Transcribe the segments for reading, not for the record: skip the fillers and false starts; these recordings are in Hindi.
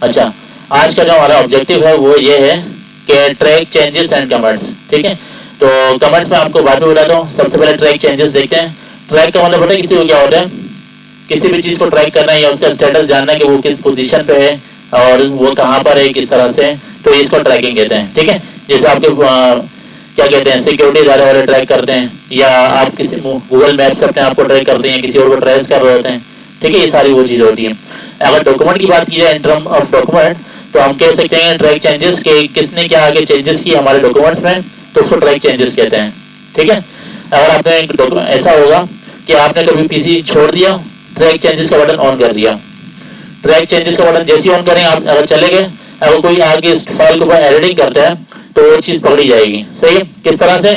अच्छा, आज का जो हमारा ऑब्जेक्टिव है वो ये है कि ट्रैक चेंजेस एंड कमेंट्स। ठीक है, तो कमेंट्स में आपको बाद में बताता हूँ। सबसे पहले ट्रैक चेंजेस देखते हैं। ट्रैक का मतलब पता है किसी को क्या होता है? किसी भी चीज को ट्रैक करना है या उसका स्टेटस जानना है कि वो किस पोजीशन पे है और वो कहाँ पर है, किस तरह से, तो इसको ट्रैकिंग कहते हैं। ठीक है, जैसे आपके क्या कहते हैं, सिक्योरिटी इदारे वाले ट्रैक करते हैं, या आप किसी गूगल मैप से अपने आप को ट्रैक करते हैं, किसी और को ट्रेस कर रहे होते हैं। ठीक है, ये सारी वो चीज होती है। अगर डॉक्यूमेंट की बात की जाए इन टर्म ऑफ डॉक्यूमेंट, तो हम कह सकते हैं ट्रैक चेंजेस के किसने क्या आगे चेंजेस की हमारे डॉक्यूमेंट्स में, तो उसको ट्रैक चेंजेस कहते हैं। ठीक है, अगर आपने ऐसा होगा कि आपने कभी पीसी छोड़ दिया, ट्रैक चेंजेस का बटन ऑन कर दिया, ट्रैक चेंजेस का बटन जैसे ऑन करें आप अगर चले गए, अगर कोई आगे इस फाइल के ऊपर एडिटिंग करता है तो वो चीज पकड़ी जाएगी। सही है, किस तरह से?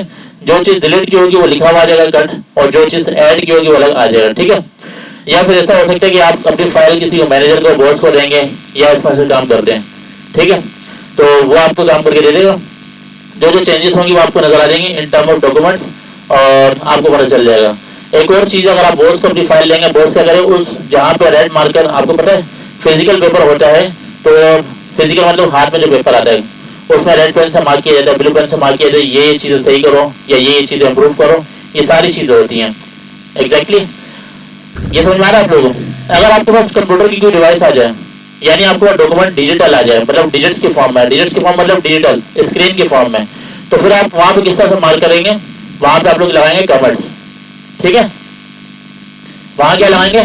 जो चीज डिलीट की होगी वो लिखा हुआ आ जाएगा कट, और जो चीज ऐड की होगी वो अलग आ जाएगा। ठीक है, या फिर ऐसा हो सकता है कि आप अपनी फाइल किसी को मैनेजर को, बॉस को देंगे या इसमें से काम करते हैं। ठीक है, तो वो आपको काम करके दे देगा। जो जो चेंजेस होंगी वो आपको नजर आ जाएंगे इन टर्म ऑफ डॉक्यूमेंट्स, और आपको पता चल जाएगा। एक और चीज, अगर आप बॉस को अपनी फाइल लेंगे, बॉस से करें उस जहाँ पे रेड मार्कर, आपको पता है फिजिकल पेपर होता है, तो फिजिकल मतलब हाथ में जो पेपर आता है उसमें रेड पेन से मार्क किया जाता है, ब्लू पेन से मार्क किया जाता है, ये चीजें सही करो या ये चीजें इंप्रूव करो, ये सारी चीजें होती हैं। एग्जैक्टली ये समझ में आ रहा है आप लोगों को? अगर आपके पास कंप्यूटर की कोई डिवाइस आ जाए, यानी आपको डॉक्यूमेंट डिजिटल आ जाए, मतलब डिजिट्स की फॉर्म में, डिजिट्स की फॉर्म मतलब डिजिटल स्क्रीन की फॉर्म में, तो फिर आप वहां पे किस तरह से मार्क करेंगे? वहां पे आप लोग लगाएंगे कमेंट्स। ठीक है, वहां क्या लगाएंगे?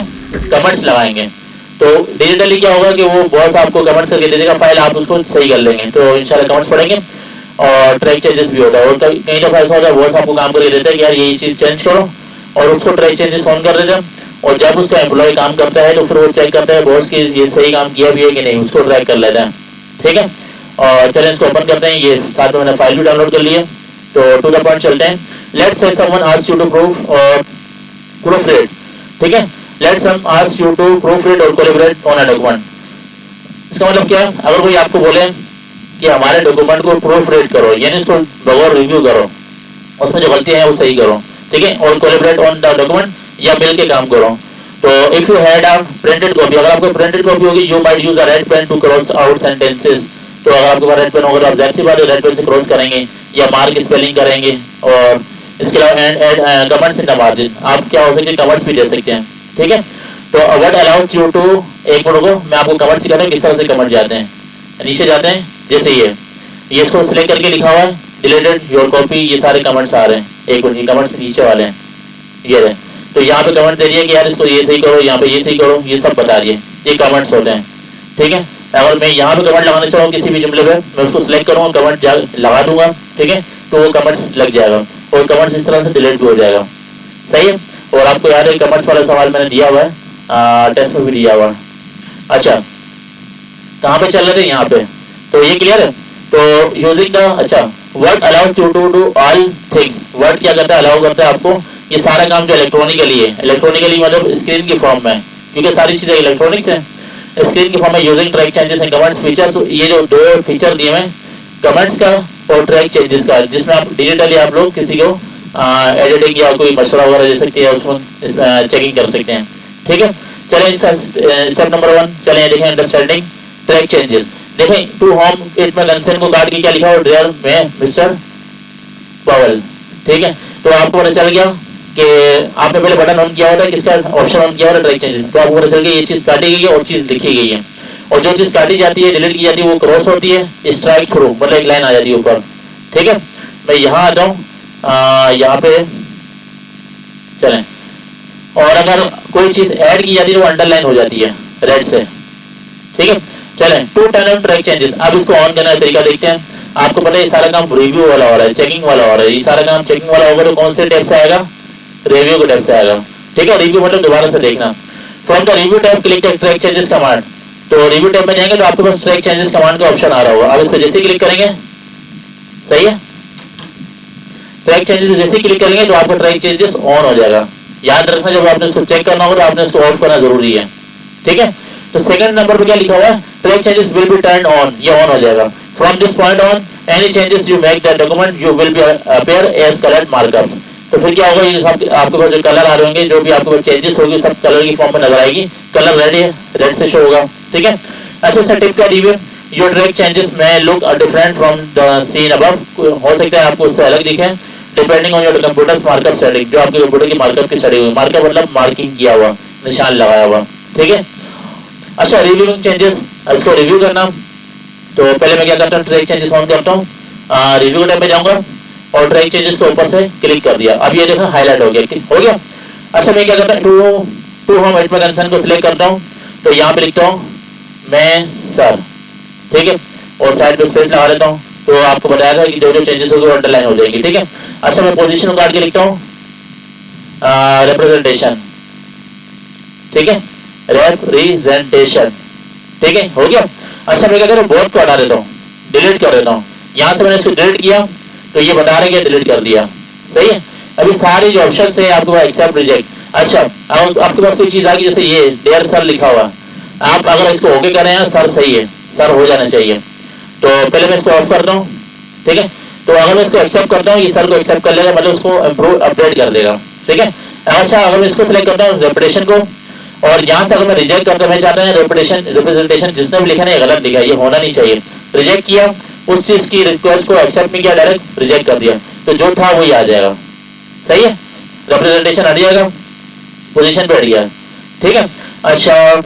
कमेंट्स लगाएंगे। तो डिजिटली क्या होगा कि वो बॉस आपको कमेंट्स करके दे देगा फाइल, आप उसको सही कर लेंगे, तो इंशाल्लाह कमेंट्स पढ़ेंगे। और ट्रैक चेंजेस भी होता है, और कई दफा ऐसा होता है बॉस आपको काम करके देता है कि यार ये चीज चेंज करो, और उसको ट्रैक चेंजेस ऑन कर देते हैं, और जब उसका एम्प्लॉय काम करता है तो फिर वो चेक करता है बॉस की ये सही काम किया भी है कि नहीं, उसको ट्रैक कर लेता है। ठीक है, और चलिए इसको ओपन करते हैं। ये साथ में मैंने फाइल भी डाउनलोड कर ली है, तो टू द पॉइंट चलते हैं। Let's say someone asks you to proof और प्रूफ रीड। ठीक है, let's some ask you to proofread और कोलैबोरेट ऑन अ डॉक्यूमेंट। इसका मतलब क्या है? अगर कोई आपको बोले कि हमारे डॉक्यूमेंट को प्रूफ रीड करो, यानी इसको बगैर रिव्यू करो, उसमें जो गलतियां हैं वो सही करो। ठीक है, और कोलैबोरेट ऑन द डॉक्यूमेंट, या मिल के काम करो। तो if you had a printed copy, अगर आपको प्रिंटेड कॉपी होगी, you might use a red pen to cross out sentences. तो अगर आपके पास रेड पेन होगा तो आप जाहिर सी बात है रेड पेन से क्रॉस करेंगे या मार्क स्पेलिंग करेंगे। और इसके अलावा add comments in the margin, आप क्या हो सकते हैं कमेंट्स भी दे सकते हैं। ठीक है, तो व्हाट अलाउज यू टू, एक मिनट को मैं आपको कमेंट्स सिखाता हूं किस तरह से कमेंट जाते हैं। नीचे जाते हैं, जैसे ये इसको सिलेक्ट करके लिखा हुआ है डिलीटेड योर कॉपी, ये सारे कमेंट्स आ रहे हैं। एक मिनट, कमेंट्स नीचे वाले हैं, ये रहे। तो यहाँ पे कमेंट दे रही है कि यार इसको ये सही करो, यहाँ पे ये सही करो, ये सब बता रही है, ये कमेंट्स होते हैं। ठीक है, अगर मैं यहाँ पे कमेंट लगाना चाहूँ किसी भी जुमले पे, मैं उसको सिलेक्ट करूँगा, कमेंट लगा दूंगा। ठीक है, तो वो कमेंट्स लग जाएगा, और कमेंट्स इस तरह से डिलीट भी हो जाएगा। सही है, और आपको याद है कमेंट्स वाला सवाल मैंने दिया हुआ है, टेस्ट में भी दिया हुआ है। अच्छा, कहाँ पे चल रहे थे? यहाँ पे। तो ये क्लियर है। तो यूजिंग द, अच्छा, word allowed you to do all things. Word क्या करता है? अलाउ करता है आपको ये सारा काम जो इलेक्ट्रॉनिकली है, इलेक्ट्रॉनिकली मतलब स्क्रीन की फॉर्म में, क्योंकि सारी चीजें इलेक्ट्रॉनिक्स है, स्क्रीन की फॉर्म में। Using track changes and comments feature, तो ये जो दो फीचर दिए हैं कमेंट्स का और ट्रैक चेंजेस का, जिसमें आप डिजिटली आप लोग किसी को एडिटिंग या कोई मशवरा वगैरह दे सकते हैं, उसमें चेकिंग कर सकते हैं। ठीक है, चलें स्टेप नंबर 1 चलें देखें, अंडरस्टैंडिंग ट्रैक चेंजेस। देखें टू होम इट में कंसर्न को काट के क्या लिखा हो, डेयर में मिस्टर पावल। ठीक है, तो आपको पता चल गया कि आपने पहले बटन ऑन किया होता है, किसका ऑप्शन ऑन किया होता है, ट्रैक चेंजेस, तो आपको पता चल गया ये चीज काटी गई है और चीज लिखी गई है। और जो चीज काटी जाती है, डिलीट की जाती है, वो क्रॉस होती है, स्ट्राइक थ्रू मतलब एक लाइन आ जाती है ऊपर। ठीक है, मैं यहाँ आ जाऊँ, यहाँ पे चलें, और अगर कोई चीज ऐड की जाती है वो अंडरलाइन हो जाती है रेड से। ठीक है, चलें to turn on track changes. अब इसको ऑन करने का तरीका देखते हैं। आपको पता है ये सारा काम रिव्यू वाला हो रहा है, चेकिंग वाला हो रहा है। ये सारा काम चेकिंग वाला होगा तो कौन से टैब से आएगा? रिव्यू के टैब से आएगा। ठीक है, रिव्यू मतलब दोबारा से देखना। From the review tab click track changes command. तो रिव्यू टैब में जाएंगे तो आपके पास ट्रैक चेंजेस कमांड का ऑप्शन आ रहा होगा। अब इस पर जैसे क्लिक करेंगे, सही है, ट्रैक चेंजेस जैसे क्लिक करेंगे तो आपका ट्रैक चेंजेस ऑन हो जाएगा। याद रखना जब आपने इसको चेक करना होगा तो आपने इसको ऑफ करना जरूरी है। ठीक है, तो सेकंड नंबर पे क्या लिखा हुआ है? Track changes will be turn on, ये ऑन हो जाएगा। From this point on any changes you make the document you will be appear as coloured markups. तो फिर क्या होगा, ये सब आपके पास जो कलर आ रहे होंगे, जो भी आपके पास चेंजेस होगी सब कलर की फॉर्म में नजर आएगी। कलर रेड है, रेड से शो होगा। ठीक है, अच्छा सर टिप का रिव्यू, योर ट्रैक चेंजेस में look different from the seen above, हो सकता है आपको उससे अलग दिखे depending on your computer's markup setting, जो आपके कंप्यूटर की मार्कअप की सेटिंग हुई, मार्कअप मतलब मार्किंग किया हुआ, निशान लगाया हुआ, ठीक है। अच्छा रिव्यूइंग चेंजेस, इसको रिव्यू करना, तो पहले मैं क्या करता हूँ ट्रैक चेंजेस ऑन करता हूँ, रिव्यू टैब पे जाऊंगा और ट्रैक चेंजेस को ऊपर से क्लिक कर दिया, अब ये देखो हाईलाइट हो गया, हो गया। अच्छा मैं क्या करता हूँ टू होम एट कंसर्न को सिलेक्ट करता हूँ, तो यहाँ पे लिखता हूँ मैं सर, ठीक है, और साइड पे स्पेस लगा देता हूँ, तो आपको बताया था कि जो जो चेंजेस होंगे अंडरलाइन हो जाएंगी, ठीक है। अच्छा मैं पोजीशन काट के लिखता हूँ रिप्रेजेंटेशन, ठीक है, रिप्रेजेंटेशन, ठीक है, हो गया। अच्छा मैं क्या करूँ बोर्ड को हटा देता हूँ, डिलीट कर देता हूँ, यहाँ से मैंने इसको डिलीट किया तो ये बता रहे कि डिलीट कर दिया, सही है। अभी सारी जो ऑप्शन है आपके पास एक्सेप्ट रिजेक्ट, अच्छा अब आपके पास कोई चीज आ गई जैसे ये डेयर सर लिखा हुआ, आप अगर इसको ओके कर रहे हैं सर सही है, सर हो जाना चाहिए, तो पहले मैं इसको ऑफ करता हूँ, ठीक है। तो अगर मैं इसको एक्सेप्ट करता हूँ ये सर को एक्सेप्ट कर लेगा, मतलब उसको इम्प्रूव अपडेट कर देगा, ठीक है। अच्छा अगर मैं इसको सिलेक्ट करता हूँ रेपुटेशन को, और यहाँ से अगर मैं रिजेक्ट करता मैं चाहता हूँ रेपुटेशन रिप्रेजेंटेशन जिसने भी लिखा है गलत लिखा है, ये होना नहीं चाहिए, रिजेक्ट किया, उस चीज की रिक्वेस्ट को एक्सेप्ट नहीं किया, डायरेक्ट रिजेक्ट कर दिया, तो जो था वही आ जाएगा, सही है, रिप्रेजेंटेशन हट जाएगा, पोजीशन पे हट गया, ठीक है। अच्छा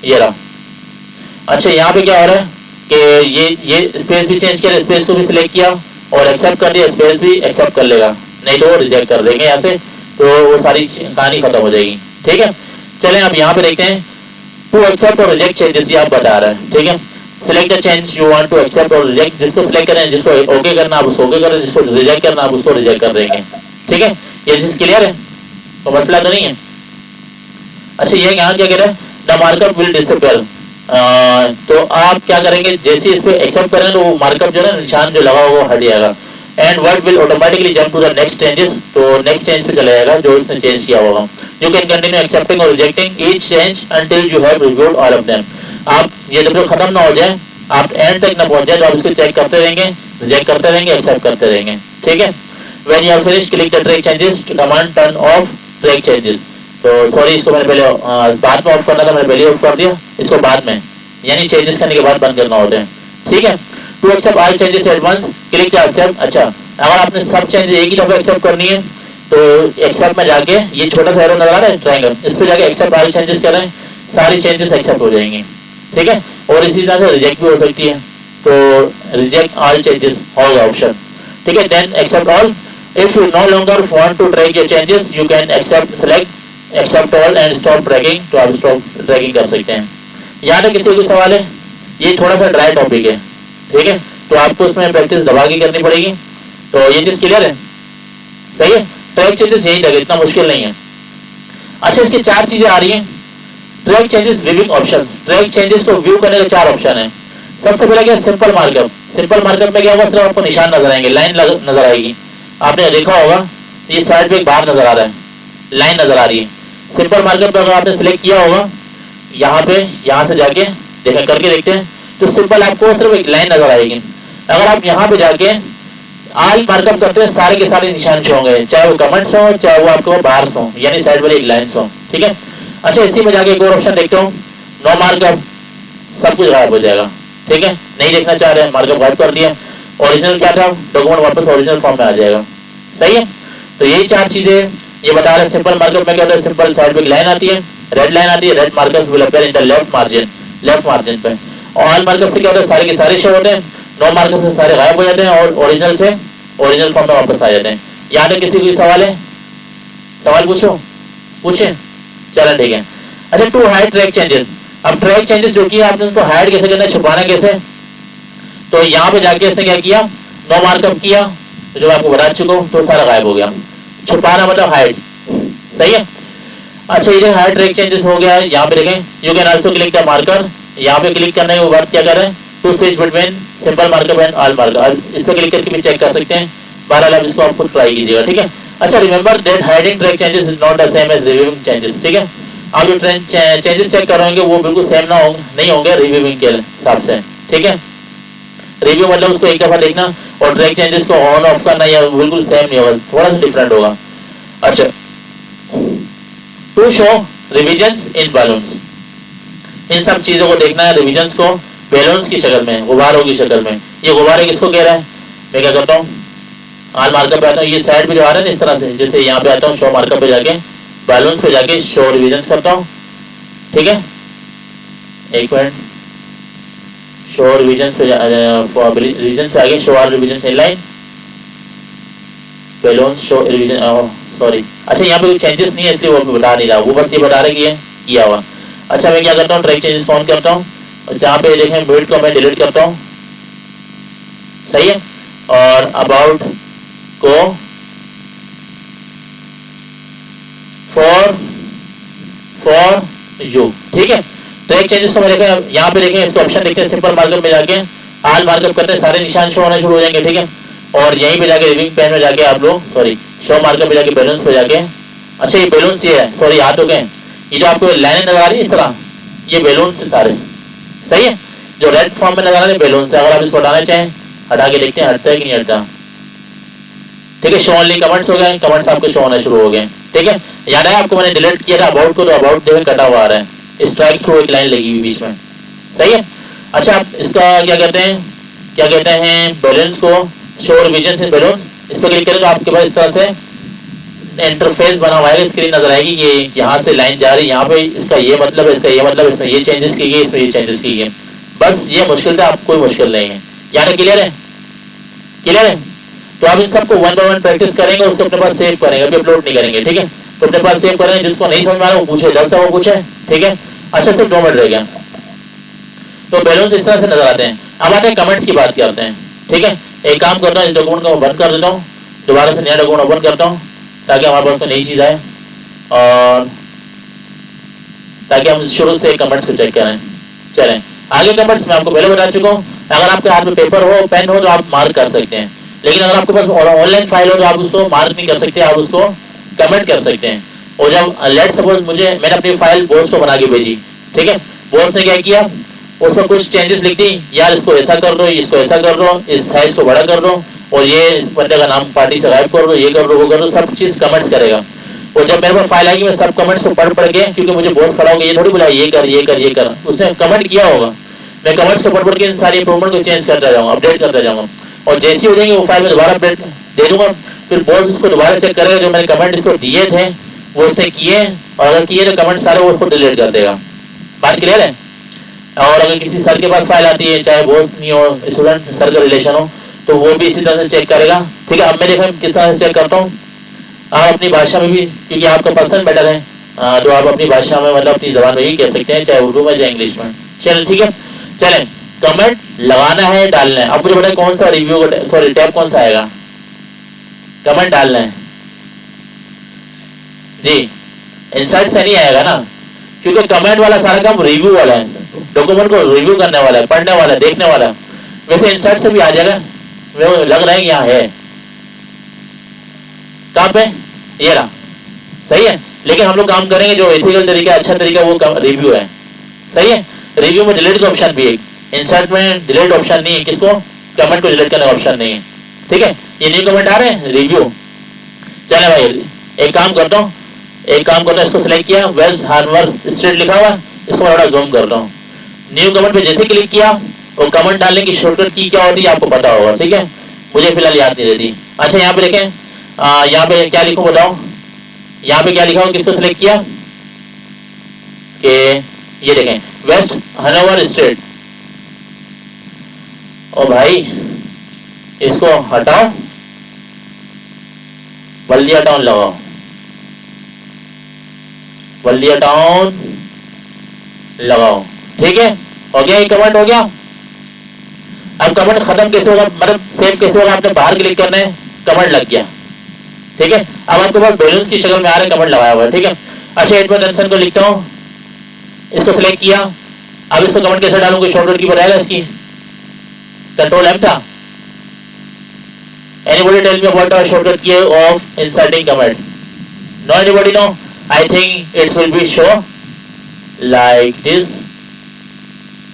ये रहा, अच्छा यहाँ पे क्या हो रहा है कि ये स्पेस भी चेंज किया, स्पेस को भी सिलेक्ट किया और एक्सेप्ट कर दिया, स्पेस भी एक्सेप्ट कर लेगा, नहीं तो वो रिजेक्ट कर देंगे यहाँ से, तो वो सारी कहानी खत्म हो जाएगी, ठीक है। चलें अब यहाँ पे देखते हैं टू एक्सेप्ट और रिजेक्ट चेंजेस ये आप बता रहे हैं, ठीक है। Select the change you want to accept और रिजेक्ट, जिसको सिलेक्ट करें, जिसको ओके करना आप उसको ओके करें, जिसको रिजेक्ट करना आप उसको रिजेक्ट कर देंगे, ठीक है। ये चीज क्लियर है, तो मसला तो नहीं है। अच्छा ये यहाँ क्या कह रहा है द मार्कअप विल डिसअपियर, तो आप क्या करेंगे जैसे इस पे एक्सेप्ट करेंगे तो वो मार्कअप जो है निशान जो लगा होगा हट जाएगा, and word will automatically jump to the next changes, तो नेक्स्ट चेंज पे चला जाएगा जो उसने चेंज किया होगा। यू कैन कंटिन्यू एक्सेप्टिंग और rejecting each change until you have reviewed all of them, आप ये जब तक खत्म ना हो जाए, आप एंड तक ना पहुंच जाए, तो आप इसको चेक करते रहेंगे, रिजेक्ट करते रहेंगे, एक्सेप्ट करते रहेंगे, ठीक है। When you are finished click the track changes to command turn off track changes, तो सॉरी इसको मैंने पहले बाद में ऑफ करना था, मैंने पहले ऑफ कर दिया, इसको बाद में यानी चेंजेस करने के बाद बंद करना होता है, ठीक है। To accept all changes at once click the accept, अच्छा अगर आपने सब चेंजेस एक ही दफा एक्सेप्ट करनी है तो एक्सेप्ट में जाके ये छोटा सा एरो नजर आ रहा है ट्रायंगल, इस पे जाके एक्सेप्ट ऑल चेंजेस करें, सारी चेंजेस एक्सेप्ट हो जाएंगी, ठीक है। और इसी तरह से रिजेक्ट भी हो सकती है, तो रिजेक्ट ऑल चेंजेस होगा ऑप्शन, ठीक है। Then accept all, if you no longer want to track your changes you can accept select accept all and stop tracking, तो आप स्टॉप ट्रैकिंग कर सकते हैं। यहाँ तक किसी को सवाल है, ये थोड़ा सा ड्राई टॉपिक है, ठीक है, तो आपको उसमें प्रैक्टिस दबा के करनी पड़ेगी, तो ये चीज क्लियर है, सही है। ट्रैक चेंजेस यही तक, इतना मुश्किल नहीं है। अच्छा इसकी चार चीजें आ रही हैं, track changes viewing option, track changes को व्यू करने के चार ऑप्शन है। सबसे पहले क्या सिंपल मार्कअप, सिंपल मार्कअप में क्या होगा सिर्फ आपको निशान नजर आएंगे, लाइन नजर आएगी, आपने देखा होगा ये साइड पे एक बार नजर आ रहा है, लाइन नजर आ रही है। सिंपल मार्कअप पे अगर आपने सिलेक्ट किया होगा यहाँ पे, यहाँ से जाके देखें करके देखते हैं, तो सिंपल आपको सिर्फ एक लाइन नजर आएगी। अगर आप यहाँ पे जाके आज मार्कअप करते हैं सारे के सारे निशान शो होंगे, चाहे वो कमेंट्स हो चाहे वो आपको बाहर हो, यानी साइड वाली एक लाइन हो, ठीक है। अच्छा इसी में जाके एक और ऑप्शन देखते हो, नो मार्कअप, सब कुछ गायब हो जाएगा, ठीक है, नहीं देखना चाह रहे हैं मार्कअप गायब कर दिया, ओरिजिनल क्या था डॉक्यूमेंट वापस ओरिजिनल फॉर्म में आ जाएगा, सही है। तो यही चार चीजें ये बता रहे हैं। सिंपल मार्कअप में क्या होता है, सिंपल साइड पे एक लाइन आती है, रेड लाइन आती है, red markup will appear in the left margin पे, और ऑल मार्कअप से क्या होता है सारे के सारे शो होते हैं, नो मार्कअप से सारे गायब हो जाते हैं और ओरिजिनल से ओरिजिनल फॉर्म में वापस आ जाते हैं। यहाँ तक किसी कोई सवाल है, सवाल पूछे, चलो ठीक है। अच्छा टू हाइड ट्रैक चेंजेस, अब ट्रैक चेंजेस जो किया आपने उनको हाइड कैसे करना है, छुपाना कैसे, तो यहाँ पे जाके इसने क्या किया नो मार्कअप किया, तो जो आपको बता चुका हूँ, तो सारा गायब हो गया, छुपाना मतलब हाइड, सही है। अच्छा ये हाइड ट्रैक चेंजेस हो गया है, यहाँ पे देखें you can also click the marker, यहाँ पे क्लिक करने के बाद क्या कर रहे हैं to switch between simple markup and all markup, इस पे क्लिक करके भी चेक कर सकते हैं, बहरहाल आप इसको आप खुद ट्राई कीजिएगा, ठीक है। अच्छा remember that hiding track changes is not the same as reviewing changes, ठीक है। आप जो चेंजेस चेक करेंगे वो बिल्कुल सेम नहीं होंगे रिव्यूइंग के हिसाब से, ठीक है। रिव्यू मतलब उसको एक दफा देखना और ट्रैक चेंजेस को ऑन ऑफ करना, या बिल्कुल सेम नहीं होगा, थोड़ा सा डिफरेंट होगा। अच्छा to show revisions in balloons, इन सब चीजों को देखना है, रिविजन्स को बैलून्स की शक्ल में, गुब्बारों की शक्ल में। ये गुब्बारे किसको कह रहा है? मैं क्या करता हूँ, ऑल मार्कअप पे आता हूँ, ये साइड पे जो आ रहा है ना इस तरह से, जैसे यहाँ पे आता हूँ शो मार्कअप पे जाके बैलून्स पे जाके शो रिविजन्स करता हूँ। ठीक है, एक मिनट, शो रिविजन्स पे रिविजन पे आगे show are revisions inline balloons show revision, sorry, अच्छा यहाँ पे कोई चेंजेस नहीं है इसलिए वो बता नहीं रहा, वो बस ये बता रहा है कि ये किया हुआ। अच्छा मैं क्या करता हूँ, ट्रैक चेंजेस ऑन करता हूँ, जहाँ पे देखें म्यूट को मैं डिलीट करता हूँ, सही है, और अबाउट को फॉर यू। ठीक है, ट्रैक चेंजेस को मैं देखें यहाँ पे देखें, इसको ऑप्शन देखते हैं, सिंपल मार्कअप में जाके ऑल मार्कअप करते हैं, सारे निशान शो होना शुरू हो जाएंगे। ठीक है, और यहीं पे जाके रिविंग पैन में जाके आप लोग सॉरी शो मार्कअप पे जाके बैलून्स पे जाके, अच्छा ये बैलून्स ये है, सॉरी हाथ हो गए, ये जो आपको लाइनें नजर आ रही है इस तरह, ये बैलून्स से सारे, सही है, जो रेड फॉर्म में नजर आ रहे हैं बैलून्स से। अगर आप इसको हटाना चाहें हटा के देखते हैं हटता है कि नहीं हटता। ठीक है, शो ओनली कमेंट्स हो गए, कमेंट्स आपको शो होना शुरू हो गए। ठीक है, याद है आपको मैंने डिलीट किया था अबाउट को, तो अबाउट जो है कटा हुआ आ रहा है, स्ट्राइक थ्रू एक लाइन लगी हुई बीच में, सही है। अच्छा आप इसका क्या कहते हैं बैलेंस को शो रिविजन से बैलेंस, इस पर क्लिक करें तो आपके पास इस तरह से इंटरफेस बना हुआ है, स्क्रीन नजर आएगी, ये यहाँ से लाइन जा रही है, यहाँ पे इसका ये मतलब है, इसका ये मतलब, इसमें ये चेंजेस की गई, इसमें ये चेंजेस की गई। बस ये मुश्किल था, आप कोई मुश्किल नहीं है, यानी क्लियर है, क्लियर है। तो आप इन सबको वन बाय वन प्रैक्टिस करेंगे, उसको अपने पास सेव करेंगे, अभी अपलोड नहीं करेंगे। ठीक है, तो अपने पास सेव करेंगे, जिसको नहीं समझ में आ रहा वो पूछे, जब तक वो पूछे। ठीक है, अच्छा सिर्फ 2 मिनट रह गया। तो बैलून्स इस तरह से नजर आते हैं। अब आते हैं कमेंट्स की बात करते हैं। ठीक है, एक काम करता हूँ, इस डॉक्यूमेंट को बंद कर देता हूँ, दोबारा से नया डॉक्यूमेंट ओपन करता हूँ, ताकि हमारे पास में नई चीज आए और ताकि हम शुरू से कमेंट्स को चेक करें। चलें आगे, कमेंट्स मैं आपको पहले बता चुका हूँ, अगर आपके हाथ में पेपर हो, पेन हो, तो आप मार्क कर सकते हैं, लेकिन अगर आपके पास ऑनलाइन फाइल हो तो आप उसको मार्क नहीं कर सकते, आप उसको कमेंट कर सकते हैं। और जब लेट सपोज मैंने अपनी फाइल बॉस को बना के भेजी, ठीक है, बॉस ने क्या किया, उसमें कुछ चेंजेस लिख दी, यार इसको ऐसा कर दो, इसको ऐसा कर दो, इस साइज को बड़ा कर दो, और ये इस बंदे का नाम पार्टी से गायब कर दो, ये कर दो, वो कर दो, सब चीज कमेंट्स करेगा। और जब मेरे पास फाइल आएगी मैं सब कमेंट्स को पढ़ के, क्योंकि मुझे बॉस खड़ा होगा, ये थोड़ी बोला ये कर ये कर ये कर, उसने कमेंट किया होगा, मैं कमेंट्स को पढ़ के इन सारी इंप्रूवमेंट को चेंज करता जाऊंगा, अपडेट करता जाऊंगा, और जैसी हो जाएंगे वो फाइल में दोबारा अपडेट दे दूंगा, फिर बॉस उसको दोबारा चेक करेगा, जो मैंने कमेंट इसको दिए थे वो उसने किए, और अगर किए तो कमेंट सारे वो उसको डिलीट कर देगा। बात क्लियर है। और अगर किसी सर के पास फाइल आती है, चाहे बॉस नहीं हो, स्टूडेंट सर का रिलेशन हो, तो वो भी इसी तरह से चेक करेगा। ठीक है, अब मैं देखा किस तरह से चेक करता हूँ, आप अपनी भाषा में भी, क्योंकि आपका पर्सन बेटर है, तो आप अपनी भाषा में मतलब अपनी जबान में ही कह सकते हैं, चाहे उर्दू में चाहे इंग्लिश में। चलो ठीक है, चलें कमेंट लगाना है, डालना है। अब मुझे बताए कौन सा रिव्यू सॉरी टैब कौन सा आएगा, कमेंट डालना है जी, इंसर्ट से नहीं आएगा ना, क्योंकि कमेंट वाला सारा काम रिव्यू वाला है, डॉक्यूमेंट को रिव्यू करने वाला है, पढ़ने वाला है, देखने वाला है। वैसे इंसर्ट से भी आ जाएगा, वो लग रहा है कि यहाँ है, कहाँ पे, ये रहा, सही है। लेकिन हम लोग काम करेंगे जो एथिकल तरीका, अच्छा तरीका, वो रिव्यू है, सही है। रिव्यू में डिलीट का ऑप्शन भी है, इंसर्ट में डिलीट ऑप्शन नहीं है, किसको, कमेंट को डिलीट करने का ऑप्शन नहीं है। ठीक है, ये न्यू कमेंट आ रहे हैं, रिव्यू। चले भाई एक काम करता हूँ, इसको सिलेक्ट किया, वेल्स हार्वर्स स्ट्रीट लिखा हुआ, इसको थोड़ा जूम करता हूँ। न्यू कमेंट पे जैसे क्लिक किया, और कमेंट डालने की शॉर्टकट की क्या होती है आपको पता होगा। ठीक है, मुझे फिलहाल याद नहीं रहती। अच्छा यहाँ पे देखें, यहाँ पे क्या लिखूं बताओ, यहाँ पे क्या लिखा हो, किसको सिलेक्ट किया कि ये देखें वेस्ट हनोवर स्ट्रीट, ओ भाई इसको हटाओ, बल्दिया टाउन लगाओ, बल्दिया टाउन लगाओ। ठीक है, हो गया, ये कमेंट हो गया। अब कमेंट खत्म कैसे होगा, मतलब सेव कैसे होगा, आपने बाहर क्लिक करना है, कमेंट लग गया। ठीक है, अब आपके पास बैलून्स की शक्ल में आ रहा है, कमेंट लगाया हुआ है। ठीक है, अच्छा एडवर्ड जंक्शन को लिखता हूँ, इसको सिलेक्ट किया, अब इसको कमेंट कैसे डालूंगा, शॉर्टकट की बताएगा इसकी, कंट्रोल एम था। Anybody tell me what the shortcut key of inserting comment? No, anybody know? I think it will be show like this.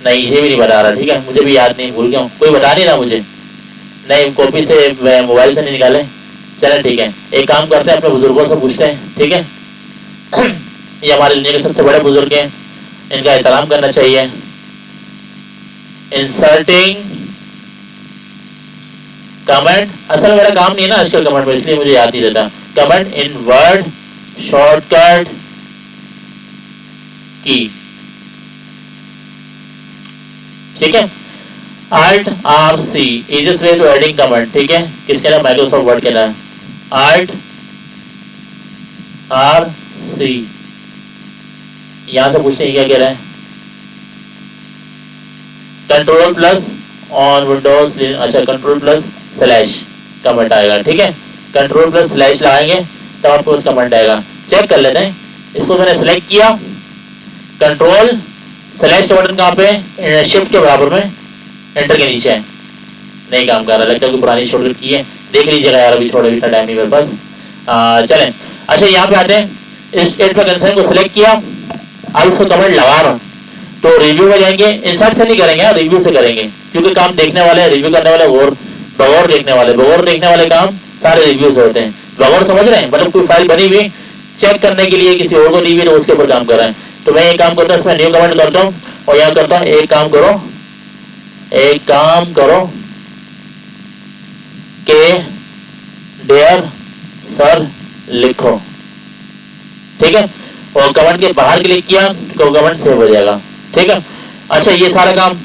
नहीं, ये भी नहीं बता रहा। ठीक है, मुझे भी याद नहीं, भूल गया हूँ, कोई बता नहीं रहा मुझे, नहीं कॉपी से मोबाइल से नहीं निकाले। चले ठीक है, एक काम करते हैं, अपने बुजुर्गों से पूछते हैं। ठीक है, ये हमारे दुनिया के सबसे बड़े बुजुर्ग हैं, इनका एहतराम करना चाहिए। इंसर्टिंग कमेंट, असल मेरा काम नहीं है ना आजकल कमेंट में, इसलिए मुझे याद नहीं रहता। कमेंट इन वर्ड शॉर्टकट की, ठीक है। Alt R C easiest way to adding comment, ठीक है। किसके लिए? माइक्रोसॉफ्ट वर्ड के लिए Alt R C। यहां से पूछते हैं क्या कह रहे हैं? कंट्रोल प्लस ऑन विंडोज, अच्छा कंट्रोल प्लस स्लैश कमेंट आएगा, ठीक है। कंट्रोल प्लस स्लैश लगाएंगे तब आपको कमेंट आएगा। चेक कर लेते हैं। इसको मैंने सेलेक्ट किया, कंट्रोल स्लैश का बटन कहाँ पे? शिफ्ट के बराबर में एंटर के नीचे है, नहीं काम कर रहा, लगता है कि पुरानी शॉर्टकट की है। देख लीजिएगा यार, अभी थोड़ा भी टाइम नहीं मेरे पास। चलें, अच्छा यहाँ पे आते हैं। इस एड पर कंसर्न को सिलेक्ट किया, अब उसको कमेंट लगा रहा हूँ तो रिव्यू में जाएंगे। इंसर्ट से नहीं करेंगे, रिव्यू से करेंगे, क्योंकि काम देखने वाले, रिव्यू करने वाले बगौर देखने वाले, बगौर देखने वाले काम सारे रिव्यू से होते हैं। बगौर समझ रहे हैं, मतलब कोई फाइल बनी हुई चेक करने के लिए किसी और को दी हुई तो उसके ऊपर काम कर रहे हैं। तो मैं ये काम करता हूँ, इसमें न्यू कमेंट करता हूँ और यहाँ करता हूँ एक काम करो के डियर सर लिखो, ठीक है। और कमेंट के बाहर क्लिक किया तो कमेंट सेव हो जाएगा, ठीक है। अच्छा ये सारा काम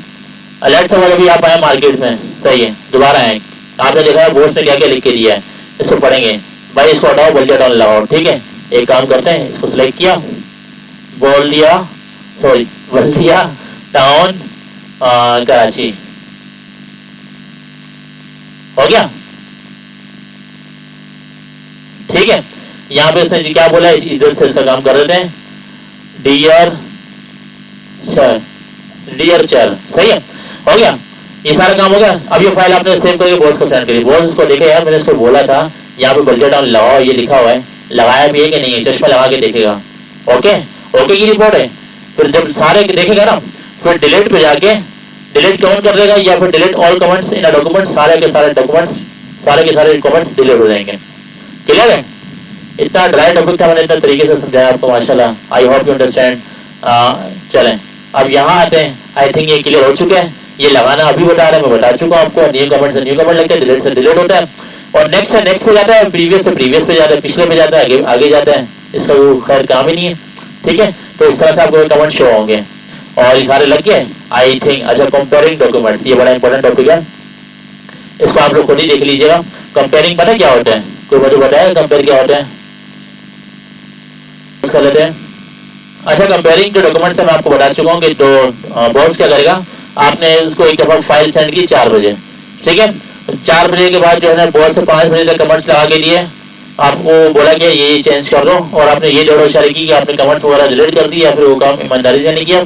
अलर्ट से भी आप आए मार्केट में, सही है। दोबारा आए, आपने देखा है बोर्ड में क्या क्या लिख के दिया है, इसको पढ़ेंगे भाई। इसको हटाओ, बल्टिया टाउन लगाओ, ठीक है। एक काम करते हैं, इसको सिलेक्ट किया, बल्टिया टाउन कराची, हो गया, ठीक है। यहाँ पे इसने क्या बोला है, इज्जत से इसका काम कर देते हैं। डियर सर, सही है, हो गया, ये सारा काम हो गया। अब ये फाइल आपने सेव करके बॉस को सेंड करी। बॉस इसको देखे यार, मैंने इसको बोला था यहाँ पे बल्टिया टाउन लगाओ, ये लिखा हुआ है, लगाया भी है कि नहीं है, चश्मा लगा के देखेगा। ओके की रिपोर्ट है। फिर जब सारे देखेगा ना, फिर डिलीट पे जाके डिलीट कमेंट कर देगा, या फिर delete all comments in a document, सारे के सारे कमेंट्स डिलीट हो जाएंगे। क्लियर है? इतना ड्राई टॉपिक था, मैंने इतना तरीके से समझाया आपको, माशाल्लाह। I hope you understand. चलें अब यहाँ आते हैं। आई थिंक ये क्लियर हो चुका है। ये लगाना अभी बता रहे हैं, मैं बता चुका हूँ आपको। न्यू कमेंट से न्यू कमेंट लगता है, डिलीट से डिलीट होता है, और नेक्स्ट से नेक्स्ट पे जाता है, प्रीवियस से प्रीवियस पे जाता है, पिछले पे जाता है, आगे जाता है। इसका खैर काम ही नहीं है, ठीक है। तो इस तरह से आपको कमेंट शो होंगे और ये सारे लग गए, आई थिंक। अच्छा, कंपेयरिंग डॉक्यूमेंट्स, ये बड़ा इंपॉर्टेंट टॉपिक है, इसको आप लोग खुद ही देख लीजिएगा। कंपेयरिंग पता क्या होता है? कोई मुझे बताया कंपेयर क्या होता है? कर लेते हैं। अच्छा, कंपेयरिंग के डॉक्यूमेंट से मैं आपको बता चुका हूँ कि तो बॉस क्या करेगा, आपने उसको एक दफा फाइल सेंड की 4 बजे, ठीक है। 4 बजे के बाद जो है ना, बॉस से 5 बजे तक कमेंट्स लगा के दिए, आपको बोला कि ये चेंज कर दो, और आपने ये जोड़ो इशारे की कि आपने कमेंट्स वगैरह डिलीट कर दी, या फिर वो काम ईमानदारी से नहीं किया।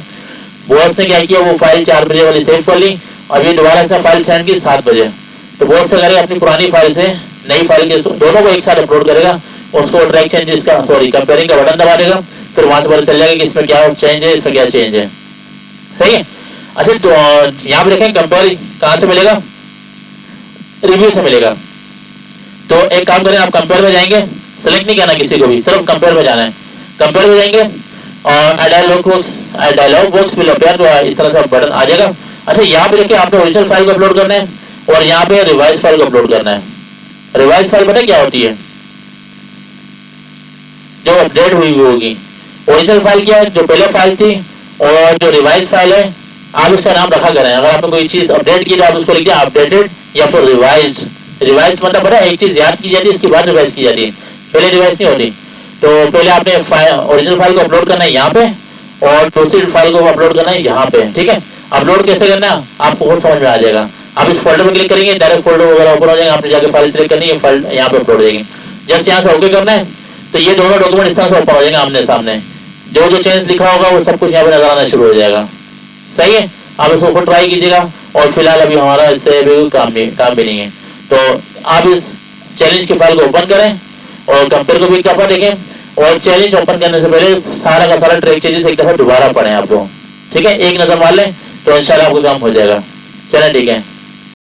बॉस ने क्या किया, वो फाइल 4 बजे वाली सेव कर ली, अब ये दोबारा से फाइल सेंड की 7 बजे। तो बॉस से करेगा, अपनी पुरानी फाइल से नई फाइल के दोनों को एक साथ अपलोड करेगा, उसको ट्रैक चेंजेस का कंपेयरिंग का बटन दबा देगा, फिर वहां से पता चल जाएगा कि इसमें क्या चेंज है, इसमें क्या चेंज है, सही है। अच्छा, तो यहाँ पे देखें कंपेयर कहाँ से मिलेगा? रिव्यू से मिलेगा। तो एक काम करें, आप कंपेयर में जाएंगे, सेलेक्ट नहीं करना किसी को भी, सिर्फ कंपेयर में जाना है। कंपेयर में जाएंगे और डायलॉग बॉक्स विल अपीयर, तो इस तरह से बटन आ जाएगा। अच्छा, यहाँ पे देखिए, आपने ओरिजिनल फाइल को अपलोड करना है और यहाँ पे रिवाइज फाइल को अपलोड करना है। रिवाइज फाइल पता क्या होती है? जो अपडेट हुई होगी। ओरिजिनल फाइल क्या है? जो पहले फाइल थी, और जो रिवाइज फाइल है, आप उसका नाम रखा करें। अगर आपने कोई चीज अपडेट की तो आप उसको लिखिए अपडेटेड या फिर रिवाइज। रिवाइज मतलब पता है, एक चीज याद की जाती है, इसके बाद रिवाइज की जाती है, पहले रिवाइज नहीं होती। तो पहले आपने ओरिजिनल फाइल को अपलोड करना है यहाँ पे, और दूसरी फाइल को अपलोड करना है यहाँ पे, ठीक है। अपलोड कैसे करना है आपको बहुत समझ में आ जाएगा। आप इस फोल्डर में क्लिक करेंगे, डायरेक्ट फोल्डर वगैरह ओपन हो जाएगा, आपने जाकर फाइल सिलेक्ट करनी है, फाइल यहाँ पे अपलोड हो जाएगी। जस्ट यहाँ से ओके करना है, तो ये दोनों डॉक्यूमेंट इस तरह से ओपन हो जाएंगे आमने सामने। जो जो चेंज लिखा होगा वो सब कुछ यहाँ पे नजर आना शुरू हो जाएगा, सही है। आप इसको ऊपर ट्राई कीजिएगा, और फिलहाल अभी हमारा इससे भी काम भी नहीं है। तो आप इस चैलेंज की फाइल को ओपन करें और कंपेयर को भी एक दफा देखें, और चैलेंज ओपन करने से पहले सारा का सारा ट्रैक चेंजेस एक दफा दोबारा पढ़ें आपको, ठीक है। एक नजर मार लें तो इंशाल्लाह आपको काम हो जाएगा। चलें, ठीक है।